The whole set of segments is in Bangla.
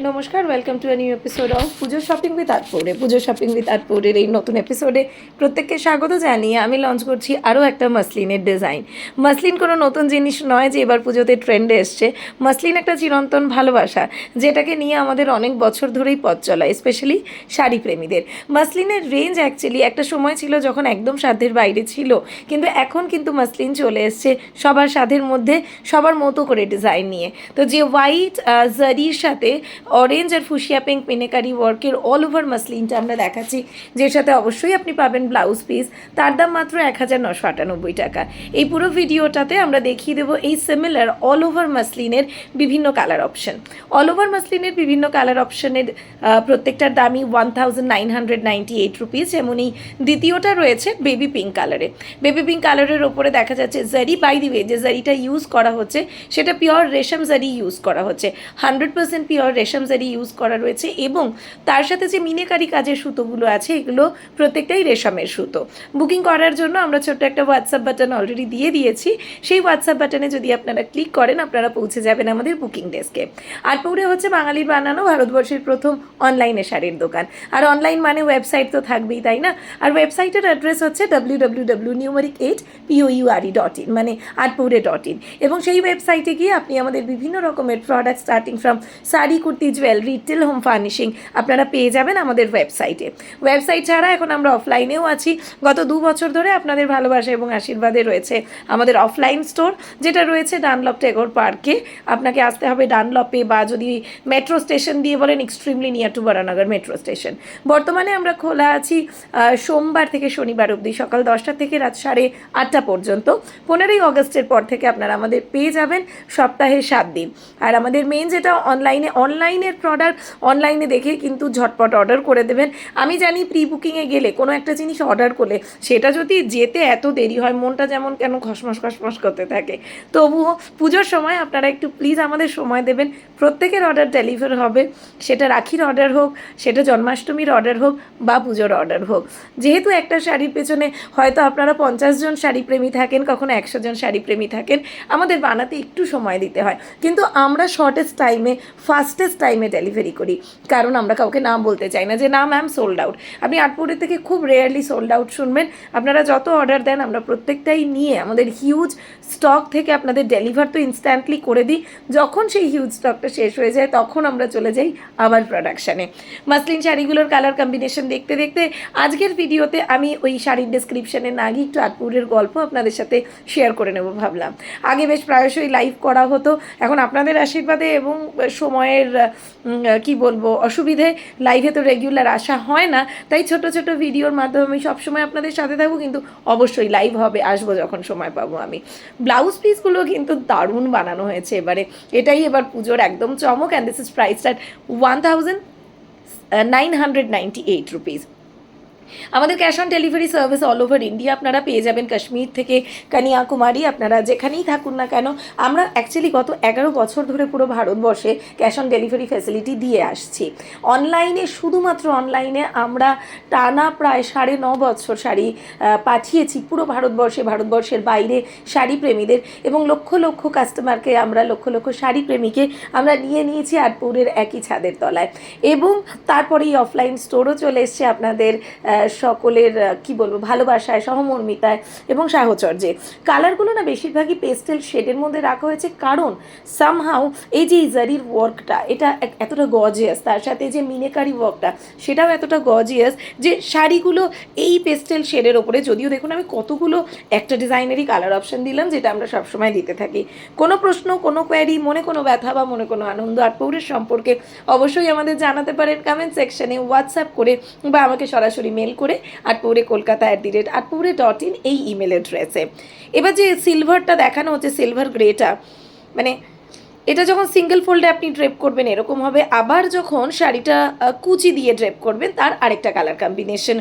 নমস্কার, welcome to a new episode of Puja shopping with আটপৌরে। Puja shopping with আটপৌরের এই নতুন এপিসোডে প্রত্যেককে স্বাগত জানিয়ে আমি লঞ্চ করছি আরও একটা মাসলিনের ডিজাইন। মাসলিন কোনো নতুন জিনিস নয় যে এবার পুজোতে ট্রেন্ডে এসছে। মাসলিন একটা চিরন্তন ভালোবাসা, যেটাকে নিয়ে আমাদের অনেক বছর ধরেই পথ চলা, স্পেশালি শাড়ি প্রেমীদের। মাসলিনের রেঞ্জ অ্যাকচুয়ালি একটা সময় ছিল যখন একদম সাধ্যের বাইরে ছিল, কিন্তু এখন কিন্তু মাসলিন চলে এসছে সবার সাধ্যের মধ্যে, সবার মতো করে ডিজাইন নিয়ে। তো যে হোয়াইট জারির সাথে অরেঞ্জ আর ফুশিয়া পিঙ্ক মিনেকারি ওয়ার্কের অল ওভার মাসলিনটা আমরা দেখাচ্ছি, যের সাথে অবশ্যই আপনি পাবেন ব্লাউজ পিস। তার দাম মাত্র 1998 টাকা। এই পুরো ভিডিওটাতে আমরা দেখিয়ে দেবো এই সিমিলার অল ওভার মাসলিনের বিভিন্ন কালার অপশন। অল ওভার মাসলিনের বিভিন্ন কালার অপশনের প্রত্যেকটার দামই 1998 রুপিস। যেমন এই দ্বিতীয়টা রয়েছে বেবি পিঙ্ক কালারে। বেবি পিঙ্ক কালারের ওপরে দেখা যাচ্ছে জারি, বাই দি ওয়ে যে জারিটা ইউজ করা হচ্ছে সেটা পিওর রেশম জারি ইউজ করা হচ্ছে, 100% পিওর রেশম জারি ইউজ করা রয়েছে। এবং তার সাথে যে মিনেকারি কাজের সুতোগুলো আছে এগুলো প্রত্যেকটাই রেশমের সুতো। বুকিং করার জন্য আমরা ছোট্ট একটা হোয়াটসঅ্যাপ বাটন অলরেডি দিয়ে দিয়েছি। সেই হোয়াটসঅ্যাপ বাটনে যদি আপনারা ক্লিক করেন আপনারা পৌঁছে যাবেন আমাদের বুকিং ডেস্কে। আটপৌরে হচ্ছে বাঙালির বানানো ভারতবর্ষের প্রথম অনলাইনে শাড়ির দোকান। আর অনলাইন মানে ওয়েবসাইট তো থাকবেই, তাই না? আর ওয়েবসাইটের অ্যাড্রেস হচ্ছে www.8poure.in, মানে atpoure.in। এবং সেই ওয়েবসাইটে গিয়ে আপনি আমাদের বিভিন্ন রকমের product starting from sari, kurti, jewellery till home furnishing আপনারা পেয়ে যাবেন আমাদের ওয়েবসাইটে। ওয়েবসাইট ছাড়া এখন আমরা অফলাইনেও আছি। গত 2 বছর ধরে আপনাদের ভালোবাসা এবং আশীর্বাদে রয়েছে আমাদের অফলাইন স্টোর, যেটা রয়েছে ডানলপ টেগোর পার্কে। আপনাকে আসতে হবে ডানলপে, বা যদি মেট্রো স্টেশন দিয়ে বলেন extremely near to Baranagar metro station. বর্তমানে আমরা খোলা আছি সোমবার থেকে শনিবার অবধি সকাল 10টা থেকে রাত 8:30 পর্যন্ত। 15ই অগস্টের পর থেকে আপনারা আমাদের পেয়ে যাবেন সপ্তাহে 7 দিন। আর আমাদের মেন যেটা অনলাইনের প্রোডাক্ট অনলাইনে দেখে কিন্তু ঝটপট অর্ডার করে দেবেন। আমি জানি প্রি বুকিংয়ে গেলে কোনো একটা জিনিস অর্ডার করলে সেটা যদি যেতে এত দেরি হয়, মনটা যেমন কেন খসমস করতে থাকে। তবুও পুজোর সময় আপনারা একটু প্লিজ আমাদের সময় দেবেন। প্রত্যেকের অর্ডার ডেলিভার হবে, সেটা রাখির অর্ডার হোক, সেটা জন্মাষ্টমীর অর্ডার হোক, বা পুজোর অর্ডার হোক। যেহেতু একটা শাড়ির পেছনে হয়তো আপনারা 50 জন শাড়িপ্রেমী থাকেন, কখনো 100 জন শাড়িপ্রেমী থাকেন, আমাদের বানাতে একটু সময় দিতে হয়, কিন্তু আমরা শর্টেস্ট টাইমে ফাস্টেস্ট টাইমে ডেলিভারি করি। কারণ আমরা কাউকে নাম বলতে চাই না যে না ম্যাম সোল্ড আউট। আপনি আটপুরে থেকে খুব রেয়ারলি সোল্ড আউট শুনবেন। আপনারা যত অর্ডার দেন আমরা প্রত্যেকটাই নিয়ে আমাদের হিউজ স্টক থেকে আপনাদের ডেলিভার তো ইনস্ট্যান্টলি করে দিই। যখন সেই হিউজ স্টকটা শেষ হয়ে যায় তখন আমরা চলে যাই আবার প্রোডাকশানে। মাসলিন শাড়িগুলোর কালার কম্বিনেশন দেখতে দেখতে আজকের ভিডিওতে আমি ওই শাড়ির ডেসক্রিপশানে না গিয়ে একটু আটপুরের গল্প আপনাদের সাথে শেয়ার করে নেব ভাবলাম। আগে বেশ প্রায়শই লাইভ করা হতো, এখন আপনাদের আশীর্বাদে এবং সময়ের কি বলবো অসুবিধে লাইভে তো রেগুলার আসা হয় না, তাই ছোট ছোট ভিডিওর মাধ্যমে আমি সবসময় আপনাদের সাথে থাকবো। কিন্তু অবশ্যই লাইভ হবে, আসবো যখন সময় পাবো আমি। ব্লাউজ পিসগুলো কিন্তু দারুণ বানানো হয়েছে এবারে, এটাই এবার পুজোর একদম চমক। And this is priced at 1998 rupees. আমাদের cash on delivery service all over India আপনারা পেয়ে যাবেন, কাশ্মীর থেকে কন্যাকুমারী, আপনারা যেখানেই থাকুন না কেন। আমরা অ্যাকচুয়ালি গত 11 বছর ধরে পুরো ভারতবর্ষে ক্যাশ অন ডেলিভারি ফ্যাসিলিটি দিয়ে আসছি। অনলাইনে, শুধুমাত্র অনলাইনে আমরা টানা প্রায় 9.5 বছর শাড়ি পাঠিয়েছি পুরো ভারতবর্ষে, ভারতবর্ষের বাইরে শাড়ি প্রেমীদের, এবং লক্ষ লক্ষ কাস্টমারকে আমরা, লক্ষ লক্ষ শাড়ি প্রেমীকে আমরা নিয়ে নিয়েছি আটপুরের একই ছাদের তলায়। এবং তারপরে এই অফলাইন স্টোরও চলে এসছে আপনাদের সকলের কি বলবো ভালোবাসায়, সহমর্মিতায় এবং সাহচর্যে। কালারগুলো না বেশিরভাগই পেস্টেল শেডের মধ্যে রাখা হয়েছে, কারণ সামহাউ এই যে জারির ওয়ার্কটা এটা এতটা গজিয়াস, তার সাথে যে মিনেকারি ওয়ার্কটা সেটাও এতটা গজিয়াস যে শাড়িগুলো এই পেস্টেল শেডের ওপরে, যদিও দেখুন আমি কতগুলো একটা ডিজাইনেরই কালার অপশন দিলাম, যেটা আমরা সবসময় দিতে থাকি। কোনো প্রশ্ন, কোনো কোয়ারি, মনে কোনো ব্যথা বা মনে কোনো আনন্দ আটপৌরের সম্পর্কে অবশ্যই আমাদের জানাতে পারেন কমেন্ট সেকশনে, হোয়াটসঅ্যাপ করে, বা আমাকে সরাসরি মেল করে atpoure@atpoure.in এই ইমেল অ্যাড্রেসে। এবার যে সিলভারটা দেখানো হচ্ছে, সিলভার গ্রেটা, মানে এটা যখন সিঙ্গেল ফোল্ডে আপনি ড্রেপ করবেন এরকম হবে, আবার যখন শাড়িটা কুচি দিয়ে ড্রেপ করবেন তার আরেকটা কালার কম্বিনেশন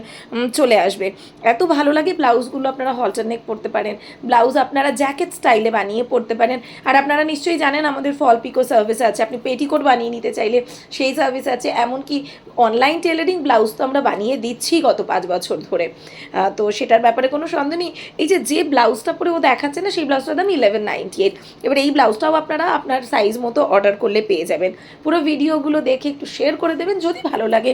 চলে আসবে। এত ভালো লাগে। ব্লাউজগুলো আপনারা হলটার নেক পরতে পারেন, ব্লাউজ আপনারা জ্যাকেট স্টাইলে বানিয়ে পরতে পারেন। আর আপনারা নিশ্চয়ই জানেন আমাদের ফল পিকো সার্ভিস আছে, আপনি পেটিকোট বানিয়ে নিতে চাইলে সেই সার্ভিস আছে। এমনকি অনলাইন টেলারিং ব্লাউজ তো আমরা বানিয়ে দিচ্ছি গত 5 বছর ধরে, তো সেটার ব্যাপারে কোনো সন্দেহ নেই। এই যে ব্লাউজটা পরে ও দেখাচ্ছে না, সেই ব্লাউজটার দাম 1198। এবার এই ব্লাউজটাও আপনারা আপনার সাইজ মতো অর্ডার করলে পেয়ে যাবেন। পুরো ভিডিওগুলো দেখে একটু শেয়ার করে দেবেন, যদি ভালো লাগে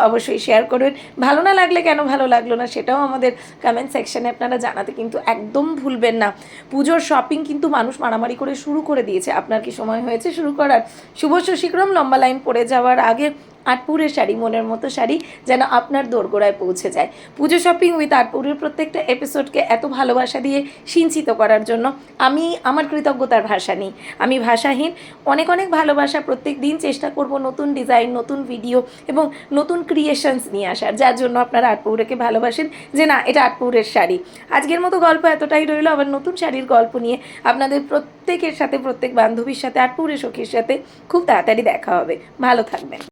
অবশ্যই শেয়ার করবেন। ভালো না লাগলে কেন ভালো লাগলো না সেটাও আমাদের কমেন্ট সেকশানে আপনারা জানাতে কিন্তু একদম ভুলবেন না। পুজোর শপিং কিন্তু মানুষ মারামারি করে শুরু করে দিয়েছে। আপনার কি সময় হয়েছে শুরু করার? শুভ শশীক্রম, লম্বা লাইন পড়ে যাওয়ার আগে আটপুরের শাড়ি, মনের মতো শাড়ি যেন আপনার দোরগোড়ায় পৌঁছে যায়। পুজো শপিং উইথ আটপুরের প্রত্যেকটা এপিসোডকে এত ভালোবাসা দিয়ে সিঞ্চিত করার জন্য আমি আমার কৃতজ্ঞতার ভাষা নেই, আমি ভাষাহীন। অনেক অনেক ভালোবাসা। প্রত্যেক দিন চেষ্টা করব নতুন ডিজাইন, নতুন ভিডিও এবং নতুন ক্রিয়েশনস নিয়ে আসার, যার জন্য আপনারা আটপুরকে ভালোবাসেন যে না এটা আটপুরের শাড়ি। আজকের মতো গল্প এতটাই রইল। আবার নতুন শাড়ির গল্প নিয়ে আপনাদের প্রত্যেকের সাথে, প্রত্যেক বান্ধবীর সাথে, আটপুরের সখীর সাথে খুব তাড়াতাড়ি দেখা হবে। ভালো থাকবেন।